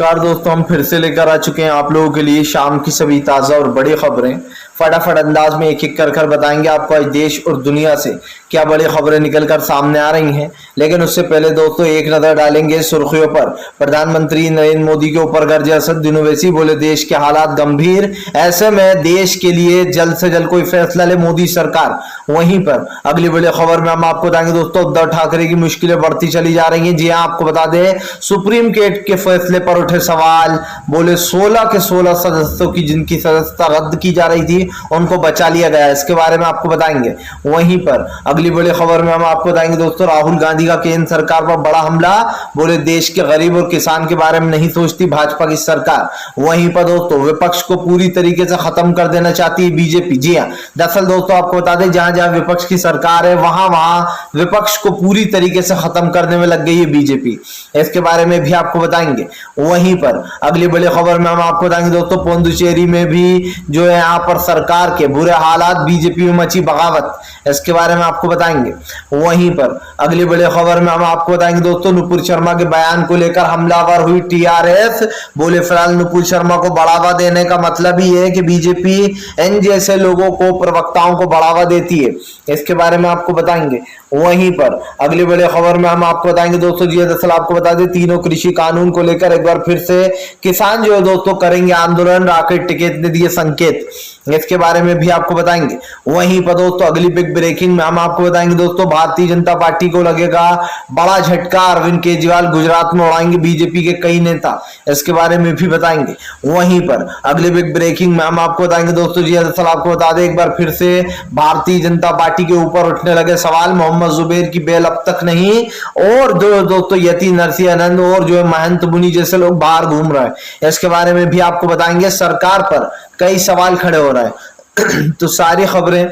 नमस्कार दोस्तों, हम फिर से लेकर आ चुके हैं आप लोगों के लिए शाम की सभी ताज़ा और बड़ी खबरें। फटाफट अंदाज में एक एक कर बताएंगे आपको आज देश और दुनिया से क्या बड़ी खबरें निकलकर सामने आ रही हैं। लेकिन उससे पहले दोस्तों एक नज़र डालेंगे सुर्खियों पर। प्रधानमंत्री नरेंद्र मोदी के ऊपर गर्जे असद ओवैसी, बोले देश के हालात गंभीर, ऐसे में देश के लिए जल्द से जल्द कोई फैसला ले मोदी सरकार। वहीं पर अगली बड़ी खबर में हम आपको बताएंगे दोस्तों, उद्धव ठाकरे की मुश्किलें बढ़ती चली जा रही हैं। जी हाँ, आपको बता दें सुप्रीम कोर्ट के फैसले पर उठे सवाल, बोले 16 के 16 सदस्यों की जिनकी सदस्यता रद्द की जा रही थी उनको बचा लिया गया। इसके बारे में आपको बताएंगे। वहीं पर अगली बड़ी खबर में हम आपको बताएंगे दोस्तों, राहुल गांधी का केंद्र सरकार पर बड़ा हमला, बोले देश के गरीब और किसान के बारे में नहीं सोचती भाजपा की सरकार। वहीं पर दोस्तों विपक्ष को पूरी तरीके से खत्म कर देना चाहती है बीजेपी। जी हाँ, दरअसल दोस्तों आपको बता दें जहां जहां विपक्ष की सरकार है वहां वहां विपक्ष को पूरी तरीके से खत्म करने में लग गई है बीजेपी। इसके बारे में भी आपको बताएंगे। वहीं पर अगली बड़ी खबर में हम आपको बताएंगे दोस्तों, पुडुचेरी में भी जो है यहाँ पर सरकार के बुरे हालात, बीजेपी में मची बगावत। इसके बारे में आपको बताएंगे। वहीं पर अगली बड़ी खबर में हम आपको बताएंगे दोस्तों, नुपुर शर्मा के बयान को लेकर हमलावर हुई टीआरएस, बोले फिलहाल नुपुर शर्मा को बढ़ावा देने का मतलब ही है कि बीजेपी इन जैसे लोगों को, प्रवक्ताओं को बढ़ावा देती है। इसके बारे में आपको बताएंगे। वहीं पर अगली बड़ी खबर में हम आपको बताएंगे दोस्तों, जी दरअसल आपको बता दें तीनों कृषि कानून को लेकर एक बार फिर से किसान जो है दोस्तों करेंगे आंदोलन, राकेश टिकैत ने दिए संकेत। इसके बारे में भी आपको बताएंगे। वहीं पर दोस्तों अगली बिग ब्रेकिंग में हम आपको बताएंगे दोस्तों, भारतीय जनता पार्टी को लगेगा बड़ा झटका, अरविंद केजरीवाल गुजरात में उड़ाएंगे बीजेपी के कई नेता। इसके बारे में भी बताएंगे। वहीं पर अगली बिग ब्रेकिंग में हम आपको बताएंगे दोस्तों, जी दरअसल आपको बता दें एक बार फिर से भारतीय जनता पार्टी के ऊपर उठने लगे सवाल, मोहम्मद जुबैर की बेल अब तक नहीं, और जो दोस्तों यति नरसिंहानंद और जो है महंत मुनि जैसे लोग बाहर घूम रहे हैं। इसके बारे में भी आपको बताएंगे। सरकार पर कई सवाल खड़े हो रहे हैं। तो सारी खबरें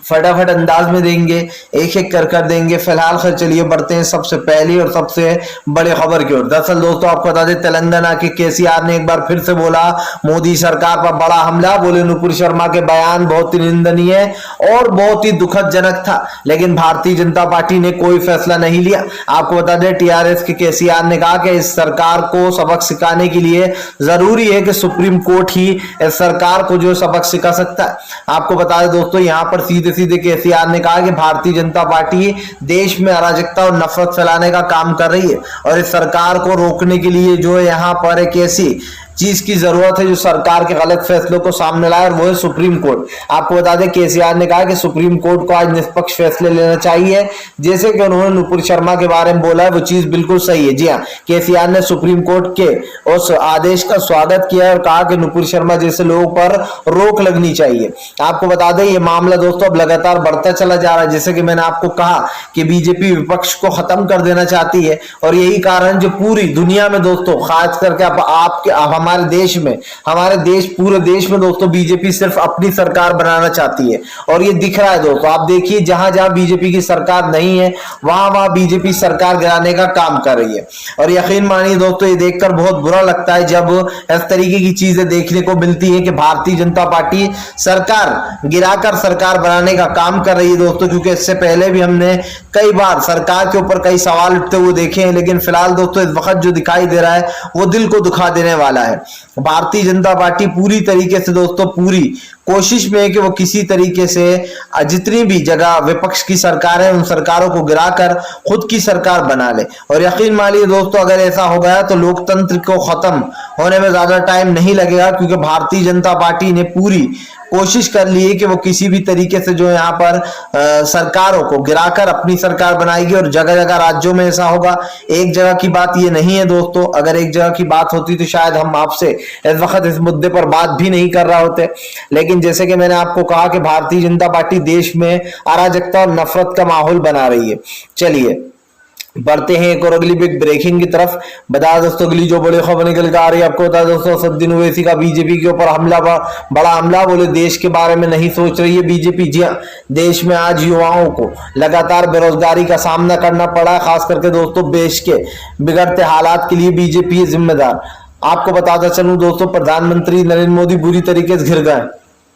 फटाफट अंदाज में देंगे, एक एक कर देंगे। फिलहाल खैर चलिए बढ़ते हैं सबसे पहली और सबसे बड़ी खबर की ओर। दरअसल दोस्तों आपको बता दें तेलंगाना के केसीआर ने एक बार फिर से बोला मोदी सरकार पर बड़ा हमला, बोले नुपुर शर्मा के बयान बहुत ही निंदनीय और बहुत ही दुखदजनक था, लेकिन भारतीय जनता पार्टी ने कोई फैसला नहीं लिया। आपको बता दें टीआरएस के केसीआर ने कहा कि इस सरकार को सबक सिखाने के लिए जरूरी है कि सुप्रीम कोर्ट ही इस सरकार को जो सबक सिखा सकता है। आपको बता दें दोस्तों यहाँ पर सीधे केसीआर ने कहा कि भारतीय जनता पार्टी देश में अराजकता और नफरत फैलाने का काम कर रही है और इस सरकार को रोकने के लिए जो है यहाँ पर एक ऐसी चीज की जरूरत है जो सरकार के गलत फैसलों को सामने लाए, और वो है सुप्रीम कोर्ट। आपको बता दें केसीआर ने कहा कि सुप्रीम कोर्ट को आज निष्पक्ष फैसले लेना चाहिए। जैसे कि उन्होंने नुपुर शर्मा के बारे में बोला है वो चीज बिल्कुल सही है। जी हाँ, केसीआर ने सुप्रीम कोर्ट के उस आदेश का स्वागत किया और कहा कि नुपुर शर्मा जैसे लोगों पर रोक लगनी चाहिए। आपको बता दें ये मामला दोस्तों अब लगातार बढ़ता चला जा रहा है। जैसे कि मैंने आपको कहा कि बीजेपी विपक्ष को खत्म कर देना चाहती है, और यही कारण जो पूरी दुनिया में दोस्तों खास करके आपके हमारे देश पूरे देश में दोस्तों बीजेपी सिर्फ अपनी सरकार बनाना चाहती है, और ये दिख रहा है दोस्तों। आप देखिए जहां जहां बीजेपी की सरकार नहीं है वहां वहां बीजेपी सरकार गिराने का काम कर रही है। और यकीन मानिए दोस्तों ये देखकर बहुत बुरा लगता है जब इस तरीके की चीजें देखने को मिलती है कि भारतीय जनता पार्टी सरकार गिराकर सरकार बनाने का काम कर रही है दोस्तों, क्योंकि इससे पहले भी हमने कई बार सरकार के ऊपर कई सवाल उठते हुए देखे हैं। लेकिन फिलहाल दोस्तों इस वक्त जो दिखाई दे रहा है वो दिल को दुखा देने वाला है। भारतीय जनता पार्टी पूरी तरीके से दोस्तों पूरी कोशिश में है कि वो किसी तरीके से जितनी भी जगह विपक्ष की सरकार है उन सरकारों को गिराकर खुद की सरकार बना ले। और यकीन मानिए दोस्तों अगर ऐसा हो गया तो लोकतंत्र को खत्म होने में ज्यादा टाइम नहीं लगेगा, क्योंकि भारतीय जनता पार्टी ने पूरी कोशिश कर ली है कि वो किसी भी तरीके से जो यहाँ पर सरकारों को गिराकर अपनी सरकार बनाएगी। और जगह जगह राज्यों में ऐसा होगा। एक जगह की बात ये नहीं है दोस्तों, अगर एक जगह की बात होती तो शायद हम आपसे इस वक्त इस मुद्दे पर बात भी नहीं कर रहे होते। लेकिन जैसे कि मैंने आपको कहा कि भारतीय जनता पार्टी देश में अराजकता और नफरत का माहौल बना रही है। चलिए बढ़ते हैं एक और अगली बिग ब्रेकिंग की तरफ। बता दोस्तों अगली जो बड़ी खबर निकल कर आ रही है आपको बता दोस्तों, असद ओवैसी का बीजेपी के ऊपर हमला, बड़ा हमला, बोले देश के बारे में नहीं सोच रही है बीजेपी। जी हाँ, देश में आज युवाओं को लगातार बेरोजगारी का सामना करना पड़ा, खास करके दोस्तों देश के बिगड़ते हालात के लिए बीजेपी जिम्मेदार। आपको बताता चलूं दोस्तों, प्रधानमंत्री नरेंद्र मोदी बुरी तरीके से घिर गए।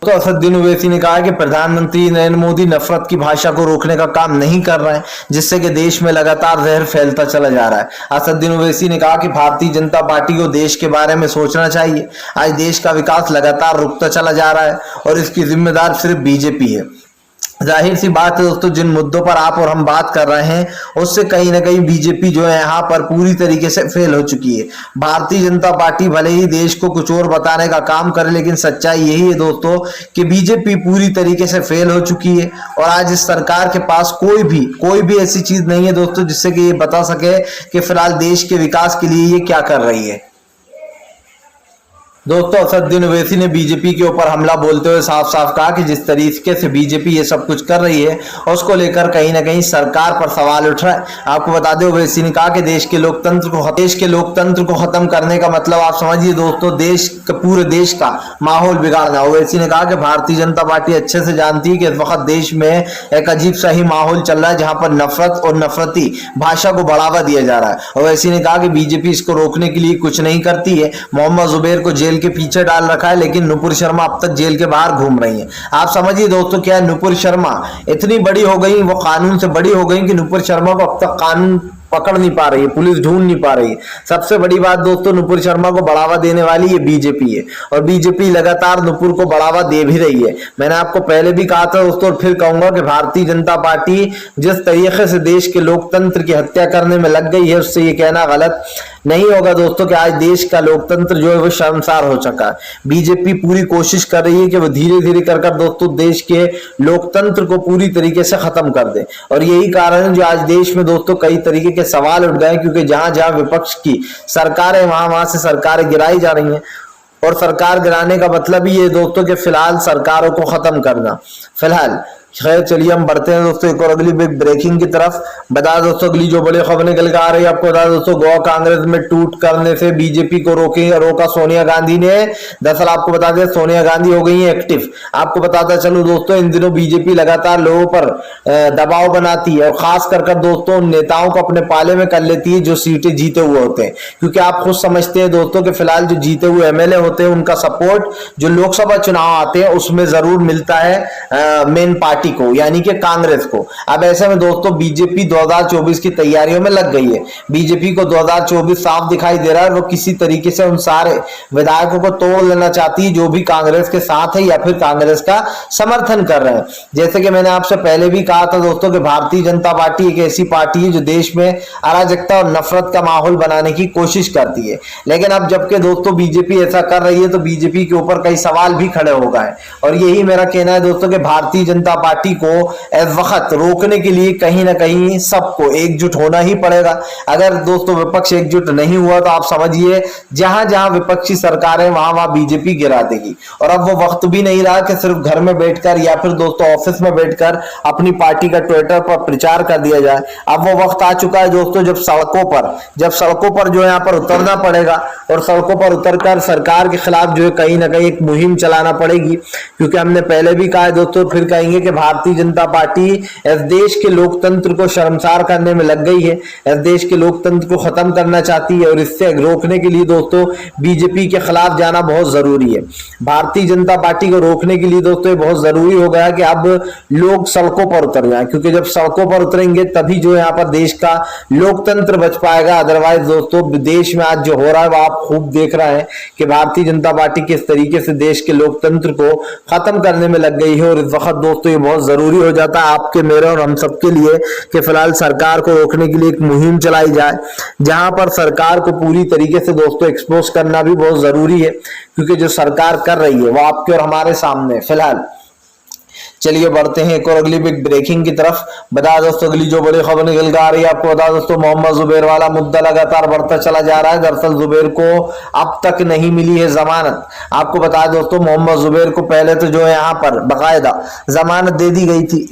तो असदुद्दीन ओवैसी ने कहा कि प्रधानमंत्री नरेंद्र मोदी नफरत की भाषा को रोकने का काम नहीं कर रहे हैं, जिससे कि देश में लगातार जहर फैलता चला जा रहा है। असदुद्दीन ओवैसी ने कहा कि भारतीय जनता पार्टी को देश के बारे में सोचना चाहिए। आज देश का विकास लगातार रुकता चला जा रहा है और इसकी जिम्मेदार सिर्फ बीजेपी है। जाहिर सी बात है दोस्तों, जिन मुद्दों पर आप और हम बात कर रहे हैं उससे कहीं ना कहीं बीजेपी जो है यहाँ पर पूरी तरीके से फेल हो चुकी है। भारतीय जनता पार्टी भले ही देश को कुछ और बताने का काम करे, लेकिन सच्चाई यही है दोस्तों कि बीजेपी पूरी तरीके से फेल हो चुकी है और आज इस सरकार के पास कोई भी ऐसी चीज नहीं है दोस्तों जिससे कि ये बता सके कि फिलहाल देश के विकास के लिए ये क्या कर रही है। दोस्तों असदुद्दीन ओवैसी ने बीजेपी के ऊपर हमला बोलते हुए साफ साफ कहा कि जिस तरीके से बीजेपी ये सब कुछ कर रही है उसको लेकर कहीं ना कहीं सरकार पर सवाल उठ रहा है। आपको बता दें, ओवैसी ने कहा कि देश के लोकतंत्र को खत्म करने का मतलब आप समझिए दोस्तों, पूरे देश का माहौल बिगाड़ना। ओवैसी ने कहा कि भारतीय जनता पार्टी अच्छे से जानती है कि इस वक्त देश में एक अजीब सा ही माहौल चल रहा है जहां पर नफरत और नफरती भाषा को बढ़ावा दिया जा रहा है। ओवैसी ने कहा कि बीजेपी इसको रोकने के लिए कुछ नहीं करती है। मोहम्मद जुबैर को जेल के पीछे डाल रखा है, लेकिन नुपुर शर्मा अब तक जेल के बाहर घूम रही हैं। आप समझिए दोस्तों, क्या नुपुर शर्मा इतनी बड़ी हो गई, वो कानून से बड़ी हो गई कि नुपुर शर्मा को अब तक कानून पकड़ नहीं पा रही है, पुलिस ढूंढ नहीं पा रही है। सबसे बड़ी बात दोस्तों, नुपुर शर्मा को बढ़ावा देने वाली ये बीजेपी है और बीजेपी लगातार नुपुर को बढ़ावा दे भी रही है। मैंने आपको पहले भी कहा था दोस्तों, फिर कहूंगा कि भारतीय जनता पार्टी जिस तरीके से देश के लोकतंत्र की हत्या करने में लग गई है, उससे ये कहना गलत नहीं होगा दोस्तों कि आज देश का लोकतंत्र जो है वो शर्मसार हो चुका है। बीजेपी पूरी कोशिश कर रही है कि वो धीरे धीरे कर दोस्तों देश के लोकतंत्र को पूरी तरीके से खत्म कर दे और यही कारण है जो आज देश में दोस्तों कई तरीके के सवाल उठ गए, क्योंकि जहां जहां विपक्ष की सरकारें वहां से सरकारें गिराई जा रही हैं और सरकार गिराने का मतलब ही ये दोस्तों कि फिलहाल सरकारों को खत्म करना। फिलहाल खैर चलिए हम बढ़ते हैं दोस्तों एक और अगली बिग ब्रेकिंग की तरफ। बता दोस्तों अगली जो बड़ी खबर निकल के आ रही है, आपको बता दोस्तों, गोवा कांग्रेस में टूट करने से बीजेपी को रोका सोनिया गांधी ने। दरअसल आपको बता दें सोनिया गांधी हो गई है एक्टिव। आपको बताता चलूं दोस्तों, इन दिनों बीजेपी लगातार लोगों पर दबाव बनाती है और खास कर दोस्तों नेताओं को अपने पाले में कर लेती है जो सीटें जीते हुए होते हैं, क्योंकि आप खुद समझते हैं दोस्तों कि फिलहाल जो जीते हुए एमएलए होते हैं उनका सपोर्ट जो लोकसभा चुनाव आते हैं उसमें जरूर मिलता है मेन पार्टी को, यानी कि कांग्रेस को। अब ऐसे में दोस्तों बीजेपी 2024 की तैयारियों में लग गई है। बीजेपी को 2024 साफ दिखाई दे रहा है, वो किसी तरीके से उन सारे विधायकों को तोड़ लेना चाहती है जो भी कांग्रेस के साथ है या फिर कांग्रेस का समर्थन कर रहे हैं। जैसे कि मैंने आपसे पहले भी कहा था दोस्तों कि भारतीय जनता पार्टी एक ऐसी पार्टी है जो देश में अराजकता और नफरत का माहौल बनाने की कोशिश करती है, लेकिन अब जबकि दोस्तों बीजेपी ऐसा कर रही है तो बीजेपी के ऊपर कई सवाल भी खड़े हो गए और यही मेरा कहना है दोस्तों कि भारतीय जनता पार्टी को इस वक्त रोकने के लिए कहीं ना कहीं सबको एकजुट होना ही पड़ेगा। अगर दोस्तों विपक्ष एकजुट नहीं हुआ तो आप समझिए जहां जहां विपक्षी सरकारें वहां बीजेपी गिरा देगी। और अब वो वक्त भी नहीं रहा कि सिर्फ घर में बैठकर या फिर दोस्तों ऑफिस में बैठकर अपनी पार्टी का ट्विटर पर प्रचार कर दिया जाए। अब वो वक्त आ चुका है दोस्तों जब सड़कों पर जो यहाँ पर उतरना पड़ेगा और सड़कों पर उतरकर सरकार के खिलाफ जो है कहीं ना कहीं एक मुहिम चलाना पड़ेगी, क्योंकि हमने पहले भी कहा है दोस्तों, फिर कहेंगे कि भारतीय जनता पार्टी इस देश के लोकतंत्र को शर्मसार करने में लग गई है, इस देश के लोकतंत्र को खत्म करना चाहती है और इससे रोकने के लिए दोस्तों बीजेपी के खिलाफ जाना बहुत जरूरी है। भारतीय जनता पार्टी को रोकने के लिए दोस्तों बहुत जरूरी हो गया कि अब लोग सड़कों पर उतर जाएं, क्योंकि जब सड़कों पर उतरेंगे तभी जो यहाँ पर देश का लोकतंत्र बच पाएगा। अदरवाइज दोस्तों देश में आज जो हो रहा है वो आप खूब देख रहे हैं कि भारतीय जनता पार्टी किस तरीके से देश के लोकतंत्र को खत्म करने में लग गई है और इस वक्त दोस्तों ये बहुत जरूरी हो जाता है आपके मेरे और हम सबके लिए कि फिलहाल सरकार को रोकने के लिए एक मुहिम चलाई जाए, जहां पर सरकार को पूरी तरीके से दोस्तों एक्सपोज करना भी बहुत जरूरी है, क्योंकि जो सरकार कर रही है वो आपके और हमारे सामने। फिलहाल चलिए बढ़ते हैं एक और अगली बिग ब्रेकिंग की तरफ। बता दोस्तों अगली जो बड़ी खबर निकल कर आ रही है, आपको बता दोस्तों मोहम्मद जुबैर वाला मुद्दा लगातार बढ़ता चला जा रहा है। दरअसल जुबैर को अब तक नहीं मिली है जमानत। आपको बता दोस्तों मोहम्मद जुबैर को पहले तो जो है यहाँ पर बाकायदा जमानत दे दी गई थी,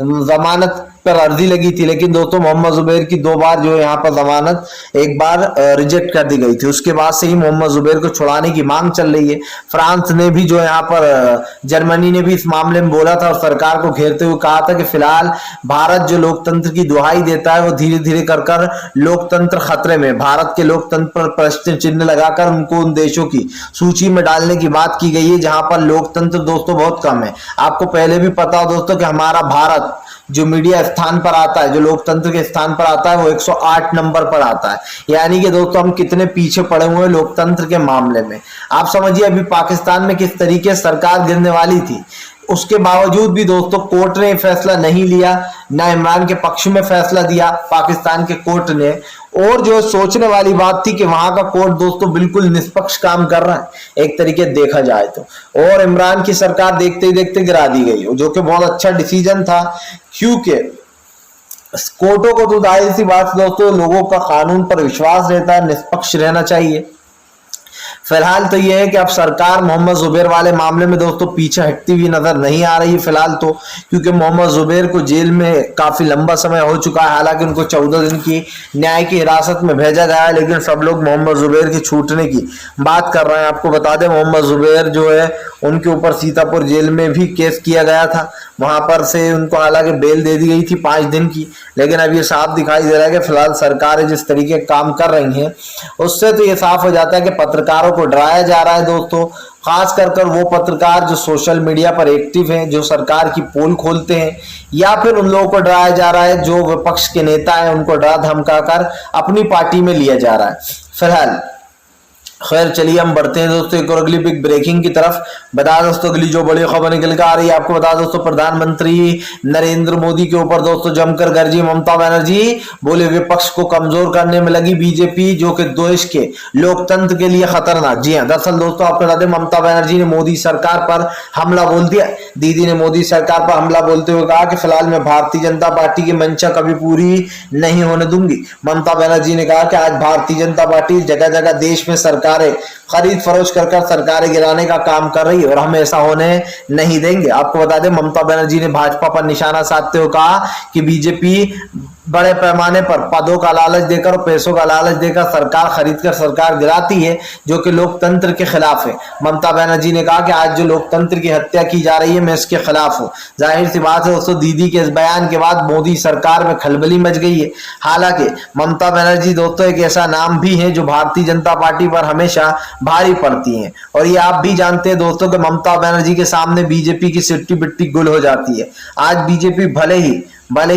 जमानत पर अर्जी लगी थी, लेकिन दोस्तों मोहम्मद जुबैर की 2 बार जो यहाँ पर जमानत एक बार रिजेक्ट कर दी गई थी। उसके बाद से ही मोहम्मद जुबैर को छुड़ाने की मांग चल रही है। फ्रांस ने भी जो यहाँ पर जर्मनी ने भी इस मामले में बोला था और सरकार को घेरते हुए कहा था कि फिलहाल भारत जो लोकतंत्र की दुहाई देता है वो धीरे धीरे कर कर लोकतंत्र खतरे में, भारत के लोकतंत्र पर प्रश्न चिन्ह लगाकर उनको उन देशों की सूची में डालने की बात की गई है जहां पर लोकतंत्र दोस्तों बहुत कम है। आपको पहले भी पता हो दोस्तों कि हमारा भारत जो मीडिया स्थान पर आता है, जो लोकतंत्र के स्थान पर आता है, वो 108 नंबर पर आता है। यानी कि दोस्तों हम कितने पीछे पड़े हुए हैं लोकतंत्र के मामले में। आप समझिए अभी पाकिस्तान में किस तरीके से सरकार गिरने वाली थी, उसके बावजूद भी दोस्तों कोर्ट ने फैसला नहीं लिया, ना इमरान के पक्ष में फैसला दिया पाकिस्तान के कोर्ट ने। और जो सोचने वाली बात थी कि वहां का कोर्ट दोस्तों बिल्कुल निष्पक्ष काम कर रहा है एक तरीके देखा जाए तो, और इमरान की सरकार देखते ही देखते गिरा दी गई, जो कि बहुत अच्छा डिसीजन था, क्योंकि कोर्टों को तो जाहिर सी बात दोस्तों लोगों का कानून पर विश्वास रहता है, निष्पक्ष रहना चाहिए। फिलहाल तो यह है कि अब सरकार मोहम्मद जुबैर वाले मामले में दोस्तों पीछे हटती हुई नजर नहीं आ रही फिलहाल तो, क्योंकि मोहम्मद जुबैर को जेल में काफी लंबा समय हो चुका है। हालांकि उनको 14 दिन की न्याय की हिरासत में भेजा गया है, लेकिन सब लोग मोहम्मद जुबैर की छूटने की बात कर रहे हैं। आपको बता दें मोहम्मद जुबैर जो है उनके ऊपर सीतापुर जेल में भी केस किया गया था, वहां पर से उनको हालांकि बेल दे दी गई थी 5 दिन की, लेकिन अब ये साफ दिखाई दे रहा है कि फिलहाल सरकारें जिस तरीके काम कर रही हैं उससे तो ये साफ हो जाता है कि पत्रकारों को डराया जा रहा है दोस्तों। खास कर वो पत्रकार जो सोशल मीडिया पर एक्टिव हैं, जो सरकार की पोल खोलते हैं, या फिर उन लोगों को डराया जा रहा है जो विपक्ष के नेता हैं, उनको डरा धमका कर अपनी पार्टी में लिया जा रहा है फिलहाल। खैर चलिए हम बढ़ते हैं दोस्तों एक और अगली बिग ब्रेकिंग की तरफ। बता दोस्तों अगली जो बड़ी खबर निकल कर आ रही है, आपको बता दोस्तों प्रधानमंत्री नरेंद्र मोदी के ऊपर दोस्तों जमकर गरजी ममता बनर्जी, बोले विपक्ष को कमजोर करने में लगी बीजेपी, जो कि देश के लोकतंत्र के लिए खतरनाक। जी हाँ, दरअसल दोस्तों आपको बता दें ममता बनर्जी ने मोदी सरकार पर हमला बोल दिया। दीदी ने मोदी सरकार पर हमला बोलते हुए कहा कि फिलहाल मैं भारतीय जनता पार्टी की मंशा कभी पूरी नहीं होने दूंगी। ममता बनर्जी ने कहा कि आज भारतीय जनता पार्टी जगह जगह देश में सरकारें खरीद फरोख्त कर सरकारें गिराने का काम कर रही है और हम ऐसा होने नहीं देंगे। आपको बता दें ममता बनर्जी ने भाजपा पर निशाना साधते हुए कहा कि बीजेपी बड़े पैमाने पर पदों का लालच देकर और पैसों का लालच देकर सरकार खरीद कर सरकार गिराती है, जो कि लोकतंत्र के खिलाफ है। ममता बनर्जी ने कहा कि आज जो लोकतंत्र की हत्या की जा रही है मैं इसके खिलाफ हूं। जाहिर सी बात है दोस्तों दीदी के इस बयान के बाद मोदी सरकार में खलबली मच गई है। हालांकि ममता बनर्जी दोस्तों एक ऐसा नाम भी है जो भारतीय जनता पार्टी पर हमेशा भारी पड़ती हैं, और ये आप भी जानते हैं दोस्तों कि ममता बनर्जी के सामने बीजेपी की सिट्टी बिट्टी गुल हो जाती है। आज बीजेपी भले ही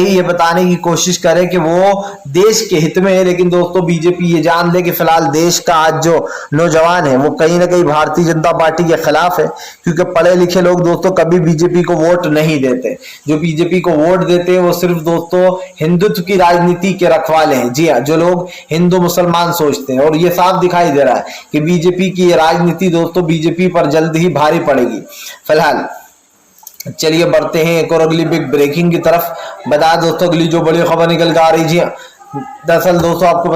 ये बताने की कोशिश करे कि वो देश के हित में है, लेकिन दोस्तों बीजेपी ये जान ले कि फिलहाल देश का आज जो नौजवान है वो कहीं ना कहीं भारतीय जनता पार्टी के खिलाफ है, क्योंकि पढ़े लिखे लोग दोस्तों कभी बीजेपी को वोट नहीं देते। जो बीजेपी को वोट देते हैं वो सिर्फ दोस्तों हिंदुत्व की राजनीति के रखवाले हैं। जी हाँ, जो लोग हिंदू मुसलमान सोचते हैं, और ये साफ दिखाई दे रहा है कि बीजेपी की ये राजनीति दोस्तों बीजेपी पर जल्द ही भारी पड़ेगी। फिलहाल चलिए बढ़ते हैं एक और अगली बिग ब्रेकिंग की तरफ। बता दोस्तों अगली जो बड़ी खबर निकल कर आ रही जी, दरअसल दोस्तों आपको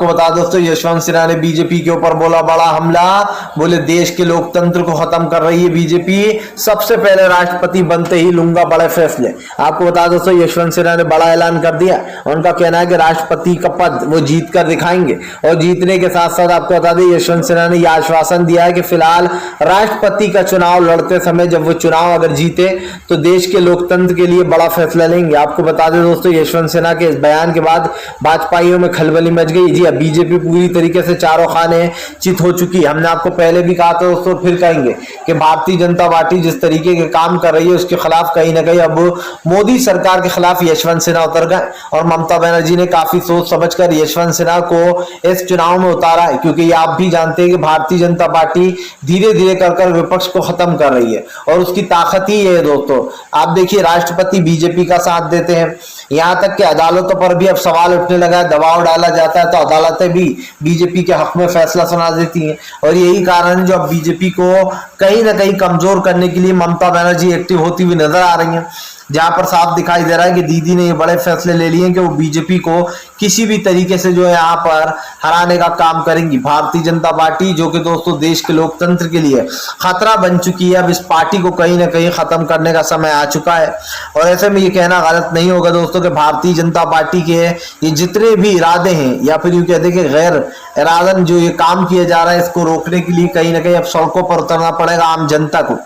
बता दोस्तों यशवंत सिन्हा ने बीजेपी के ऊपर बोला बड़ा हमला, बोले देश के लोकतंत्र को खत्म कर रही है बीजेपी, सबसे पहले राष्ट्रपति बनते ही लूंगा बड़े फैसले। आपको बता दोस्तों यशवंत सिन्हा ने बड़ा ऐलान कर दिया। उनका कहना है कि राष्ट्रपति का पद वो जीत कर दिखाएंगे, और जीतने के साथ साथ आपको बता दें यशवंत सिन्हा ने यह आश्वासन दिया है कि फिलहाल राष्ट्रपति का चुनाव लड़ते समय जब वो चुनाव अगर जीते तो देश के लोकतंत्र के लिए बड़ा फैसला लेंगे। आपको बता दें दोस्तों यशवंत सिन्हा के इस बयान के बाद भाजपाइयों में खलबली मच गई। जी बीजेपी पूरी तरीके से चारों खाने चित हो चुकी है। हमने आपको पहले भी कहा था दोस्तों, फिर कहेंगे कि भारतीय जनता पार्टी जिस तरीके के काम कर रही है उसके खिलाफ कहीं ना कहीं अब मोदी सरकार के खिलाफ यशवंत सिन्हा उतर गए, और ममता बनर्जी ने काफी सोच समझकर यशवंत सिन्हा को इस चुनाव में उतारा है, क्योंकि ये आप भी जानते हैं कि भारतीय जनता पार्टी धीरे धीरे कर विपक्ष को खत्म कर रही है, और उसकी ताकत ही है दोस्तों। आप देखिए राष्ट्रपति बीजेपी का साथ देते हैं, यहां तक कि अदालतों पर भी अब सवाल उठने लगा है, दबाव डाला जाता है तो अदालतें भी बीजेपी के हक में फैसला सुना देती हैं, और यही कारण जो अब बीजेपी को कहीं ना कहीं कमजोर करने के लिए ममता बनर्जी एक्टिव होती हुई नजर आ रही हैं। जहां पर साफ दिखाई दे रहा है कि दीदी ने ये बड़े फैसले ले लिए कि वो बीजेपी को किसी भी तरीके से जो है यहाँ पर हराने का काम करेंगी। भारतीय जनता पार्टी जो कि दोस्तों देश के लोकतंत्र के लिए खतरा बन चुकी है, अब इस पार्टी को कहीं ना कहीं खत्म करने का समय आ चुका है। और ऐसे में ये कहना गलत नहीं होगा दोस्तों कि भारतीय जनता पार्टी के ये जितने भी इरादे हैं या फिर यूं कहते हैं कि गैर इरादन जो ये काम किया जा रहा है, इसको रोकने के लिए कहीं ना कहीं अब सड़कों पर उतरना पड़ेगा आम जनता को।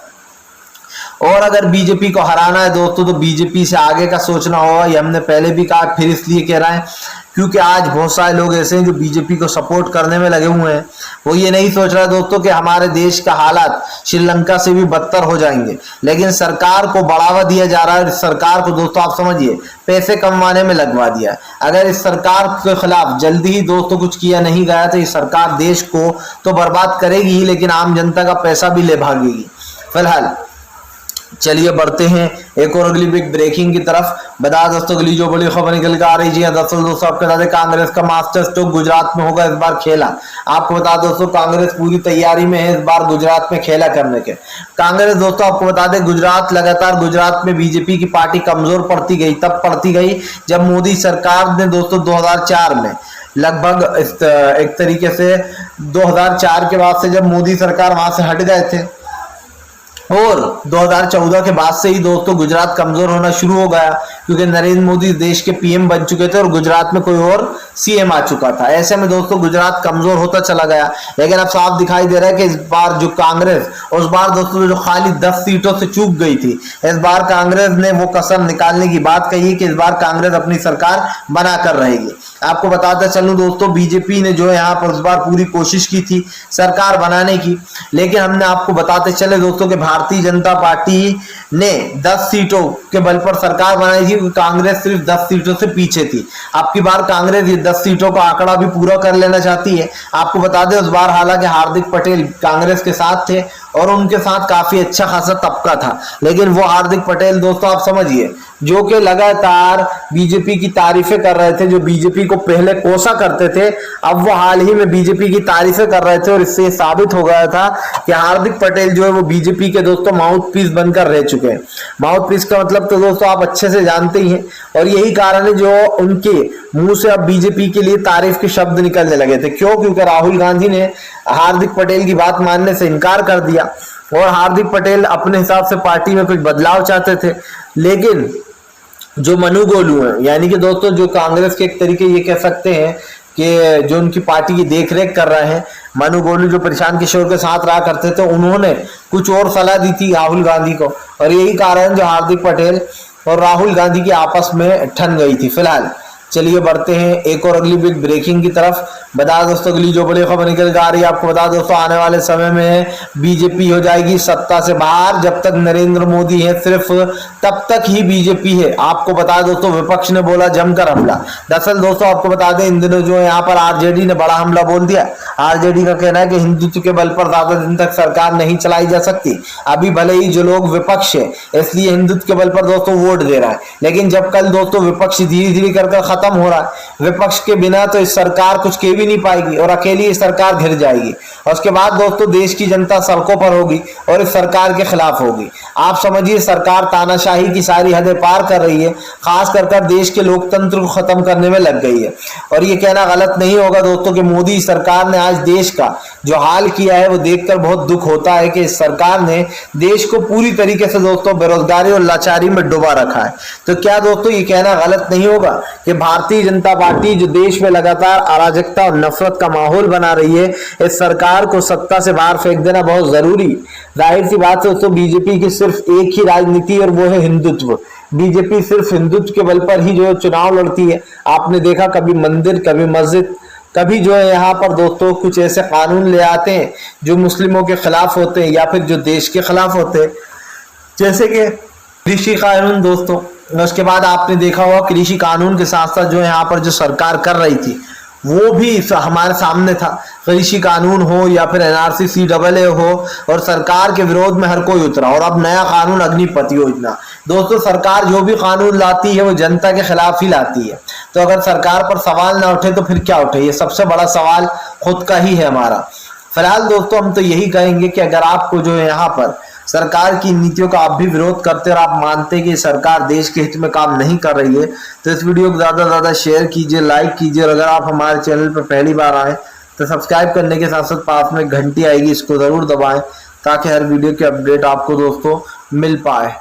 और अगर बीजेपी को हराना है दोस्तों तो बीजेपी से आगे का सोचना होगा। ये हमने पहले भी कहा, फिर इसलिए कह रहे हैं क्योंकि आज बहुत सारे लोग ऐसे हैं जो बीजेपी को सपोर्ट करने में लगे हुए हैं। वो ये नहीं सोच रहा दोस्तों कि हमारे देश का हालात श्रीलंका से भी बदतर हो जाएंगे, लेकिन सरकार को बढ़ावा दिया जा रहा है। इस सरकार को दोस्तों आप समझिए पैसे कमाने में लगवा दिया। अगर इस सरकार के खिलाफ जल्दी ही दोस्तों कुछ किया नहीं गया तो ये सरकार देश को तो बर्बाद करेगी ही, लेकिन आम जनता का पैसा भी ले भागेगी। फिलहाल चलिए बढ़ते हैं एक और अगली बिग ब्रेकिंग की तरफ। बता दोस्तों अगली जो बड़ी खबर निकल के आ रही है, दरअसल दोस्तों आपके बता दें कांग्रेस का मास्टर स्ट्रोक गुजरात में होगा इस बार खेला। आपको बता दोस्तों कांग्रेस पूरी तैयारी में है इस बार गुजरात में खेला करने के। कांग्रेस दोस्तों आपको बता दें गुजरात में बीजेपी की पार्टी कमजोर पड़ती गई, तब पड़ती गई जब मोदी सरकार ने दोस्तों 2004 में लगभग एक तरीके से 2004 के बाद से जब मोदी सरकार वहां से हट गए थे और 2014 के बाद से ही दोस्तों गुजरात कमजोर होना शुरू हो गया, क्योंकि नरेंद्र मोदी देश के पीएम बन चुके थे और गुजरात में कोई और सीएम आ चुका था। ऐसे में दोस्तों गुजरात कमजोर होता चला गया। लेकिन अब साफ दिखाई दे रहा है कि इस बार जो कांग्रेस, उस बार दोस्तों जो खाली 10 सीटों से चूक गई थी, इस बार कांग्रेस ने वो कसर निकालने की बात कही है कि इस बार कांग्रेस अपनी सरकार बनाकर रहेगी। आपको बताता चलूं दोस्तों बीजेपी ने जो है यहाँ पर इस बार पूरी कोशिश की थी सरकार बनाने की, लेकिन हमने आपको बताते चले दोस्तों कि भारतीय जनता पार्टी ने 10 सीटों के बल पर सरकार बनाई थी, कांग्रेस सिर्फ 10 सीटों से पीछे थी। अब की बार कांग्रेस ये 10 सीटों का आंकड़ा भी पूरा कर लेना चाहती है। आपको बता दें उस बार हालांकि हार्दिक पटेल कांग्रेस के साथ थे और उनके साथ काफी अच्छा खासा तबका था, लेकिन वो हार्दिक पटेल दोस्तों आप समझिए जो कि लगातार बीजेपी की तारीफें कर रहे थे, जो बीजेपी को पहले कोसा करते थे, अब वो हाल ही में बीजेपी की तारीफें कर रहे थे और इससे साबित हो गया था कि हार्दिक पटेल जो है वो बीजेपी के दोस्तों माउथ पीस बनकर रह चुके हैं। माउथ पीस का मतलब तो दोस्तों आप अच्छे से जानते ही हैं, और यही कारण है जो उनके मुंह से अब बीजेपी के लिए तारीफ के शब्द निकलने लगे थे। क्यों? क्योंकि राहुल गांधी ने हार्दिक पटेल की बात मानने से इनकार कर दिया और हार्दिक पटेल अपने हिसाब से पार्टी में कुछ बदलाव चाहते थे। लेकिन जो मनु गोलू है, यानी कि दोस्तों जो कांग्रेस के एक तरीके ये कह सकते हैं कि जो उनकी पार्टी की देखरेख कर रहे हैं, मनु गोलू जो प्रशांत किशोर के साथ रहा करते थे, उन्होंने कुछ और सलाह दी थी राहुल गांधी को, और यही कारण जो हार्दिक पटेल और राहुल गांधी की आपस में ठन गई थी। फिलहाल चलिए बढ़ते हैं एक और अगली बिग ब्रेकिंग की तरफ। बता दोस्तों अगली जो बड़ी खबर निकल के आ रही है, आपको बता दोस्तों आने वाले समय में बीजेपी हो जाएगी सत्ता से बाहर। जब तक नरेंद्र मोदी है सिर्फ तब तक ही बीजेपी है। आपको बता दोस्तों विपक्ष ने बोला जमकर हमला। दरअसल दोस्तों आपको बता दें इन दिनों जो यहाँ पर आरजेडी ने बड़ा हमला बोल दिया। आरजेडी का कहना है कि हिंदुत्व के बल पर ज्यादा दिन तक सरकार नहीं चलाई जा सकती। अभी भले ही जो लोग विपक्ष है इसलिए हिंदुत्व के बल पर दोस्तों वोट दे रहा है, लेकिन जब कल दोस्तों विपक्ष धीरे धीरे कर खत्म हो रहा है, विपक्ष के बिना तो इस सरकार कुछ कह भी नहीं पाएगी और अकेली इस सरकार घिर जाएगी, और उसके बाद दोस्तों देश की जनता सड़कों पर होगी और इस सरकार के खिलाफ होगी। आप समझिए सरकार तानाशाही की सारी हदें पार कर रही है, खास कर देश के लोकतंत्र को खत्म करने में लग गई है। और ये कहना गलत नहीं होगा दोस्तों कि मोदी सरकार ने आज देश का जो हाल किया है वो देखकर बहुत दुख होता है कि इस सरकार ने देश को पूरी तरीके से दोस्तों बेरोजगारी और लाचारी में डुबा रखा है। तो क्या दोस्तों ये कहना गलत नहीं होगा कि भारतीय जनता पार्टी जो देश में लगातार अराजकता और नफरत का माहौल बना रही है, इस सरकार को सत्ता से बाहर फेंक देना बहुत जरूरी। जाहिर सी बात है दोस्तों बीजेपी की सिर्फ एक ही राजनीति और वो है हिंदुत्व। बीजेपी सिर्फ हिंदुत्व के बल पर ही जो है चुनाव लड़ती है। आपने देखा कभी मंदिर, कभी मस्जिद, कभी जो है यहाँ पर दोस्तों कुछ ऐसे कानून ले आते हैं जो मुस्लिमों के खिलाफ होते हैं या फिर जो देश के खिलाफ होते हैं, जैसे कि कृषि कानून दोस्तों। उसके बाद आपने देखा होगा कृषि कानून के साथ साथ जो यहाँ पर जो सरकार कर रही थी वो भी हमारे सामने था। कृषि कानून हो या फिर एनआरसी CAA हो, और सरकार के विरोध में हर कोई उतरा। और अब नया कानून अग्निपथ योजना। दोस्तों सरकार जो भी कानून लाती है वो जनता के खिलाफ ही लाती है, तो अगर सरकार पर सवाल ना उठे तो फिर क्या उठे? ये सबसे बड़ा सवाल खुद का ही है हमारा। फिलहाल दोस्तों हम तो यही कहेंगे कि अगर आपको जो है यहाँ पर सरकार की नीतियों का आप भी विरोध करते और आप मानते कि सरकार देश के हित में काम नहीं कर रही है, तो इस वीडियो को ज़्यादा से ज़्यादा शेयर कीजिए, लाइक कीजिए। और अगर आप हमारे चैनल पर पहली बार आए तो सब्सक्राइब करने के साथ साथ पास में घंटी आएगी, इसको ज़रूर दबाएं ताकि हर वीडियो की अपडेट आपको दोस्तों मिल पाए।